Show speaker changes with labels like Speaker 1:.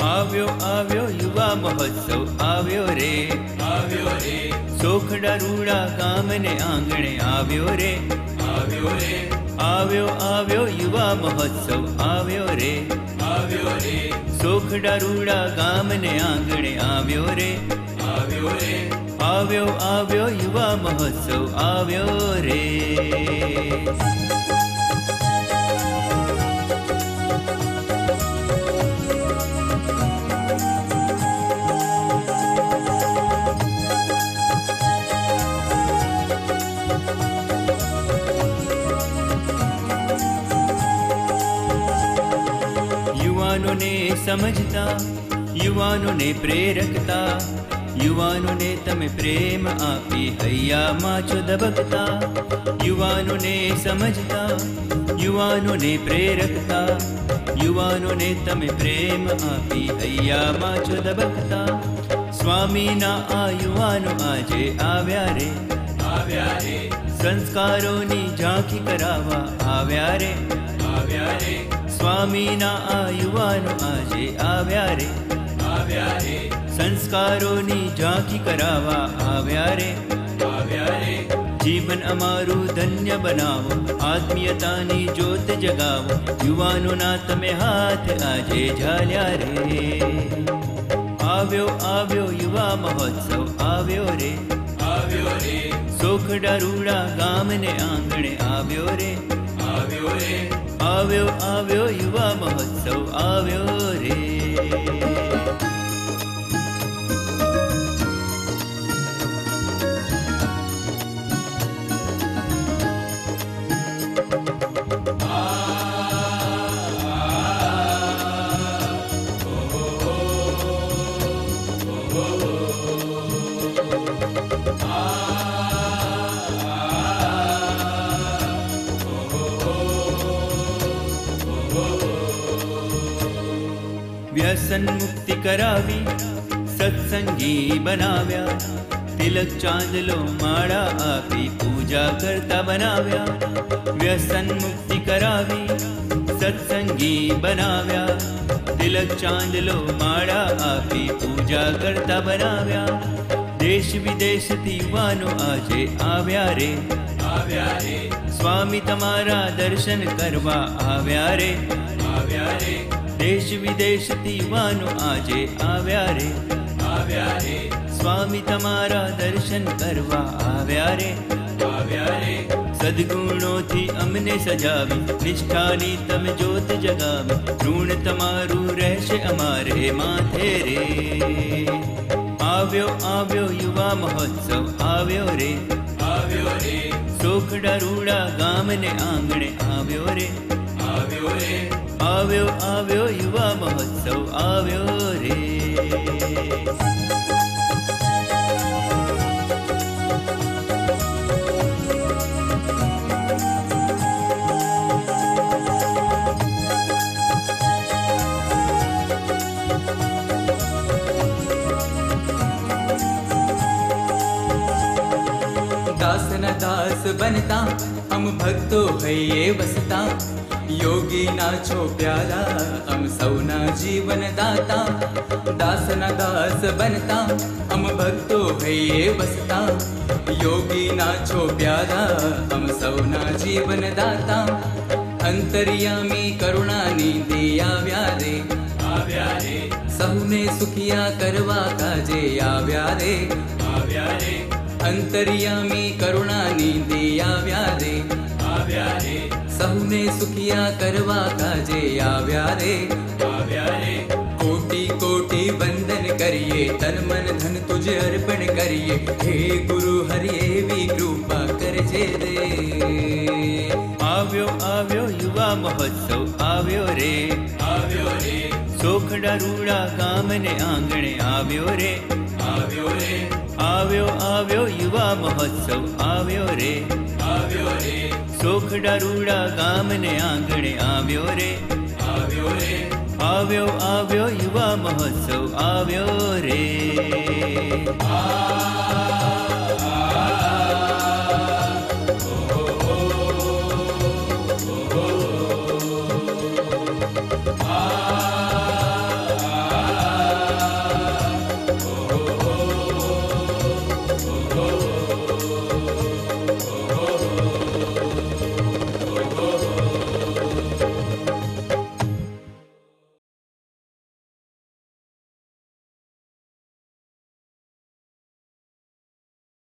Speaker 1: આવ્યો આવ્યો યુવા મહોત્સવ આવ્યો રે સોખડા રૂડા ગામને આંગણે આવ્યો રે આવ્યો આવ્યો યુવા મહોત્સવ આવ્યો રે સોખડા રૂડા ગામને આંગણે આવ્યો રે આવ્યો આવ્યો યુવા મહોત્સવ આવ્યો રે युवानों ने समझता युवानों ने प्रेरकता युवानों ने तमे प्रेम आपी हैया माचो दबकता युवानों ने समझता युवानों ने प्रेरकता युवानों ने तमे प्रेम आपी हैया माचो दबकता स्वामी ना आ युवानों आजे आव्या रे संस्कारों नी झांकी करावा आव्या रे स्वामी ना आ युवानों आजे आव्या रे संस्कारों नी झांकी करावा आव्या रे जीवन अमारू धन्य बनावो आत्मीयता नी ज्योत जगावो युवानों ना तमे हाथ आजे झाल्या रे આવ્યો આવ્યો યુવા મહોત્સવ આવ્યો રે સોખડા રૂડા ગામને આંગણે આવ્યો રે આવ્યો આવ્યો યુવા મહોત્સવ આવ્યો રે व्यसन मुक्ति करावी सत्संगी बनाव्या तिलक चांदलो माड़ा आपी पूजा करता बनाव्या व्यसन मुक्ति करावी सत्संगी बनाव्या तिलक चांदलो माड़ा आपी पूजा करता बनाव्या देश विदेश थी युवानो आजे आव्या रे स्वामी तमारा दर्शन करवा आव्या रे देश विदेश थी युवानो आजे आव्या रे स्वामी तमारा दर्शन करवा आव्या रे सद्गुणों थी अमने सजावी निष्ठानी तम ज्योत जगावी ऋण तमारू रहशे अमारे माथे रे આવ્યો આવ્યો યુવા મહોત્સવ આવ્યો રે સોખડા રૂડા ગામને આંગણે આવ્યો રે આવ્યો આવ્યો યુવા મહોત્સવ આવ્યો રે
Speaker 2: दास न दास बनता हम भक्तो है बसता योगी नाचो प्यारा हम सौना जीवन दाता दास न दास बनता हम भक्तो है बसता योगी नाचो प्यारा हम सौना जीवन दाता अंतर्यामी करुणा नी दिया व्यारे सहुने सुखिया करवा काजे आव्या रे अंतर्यामी करुणा नी दिया व्यारे सहुने सुखिया करवा काजे आव्या रे कोटि कोटि वंदन करिए तन मन धन तुझे अर्पण करिए हे गुरु हरि एवी कृपा करजे रे
Speaker 1: આવ્યો આવ્યો યુવા મહોત્સવ આવ્યો રે સોખડા રૂડા ગામને આંગણે આવ્યો રે આવ્યો આવ્યો યુવા મહોત્સવ આવ્યો રે સોખડા રૂડા ગામને આંગણે આવ્યો રે આવ્યો આવ્યો યુવા મહોત્સવ આવ્યો રે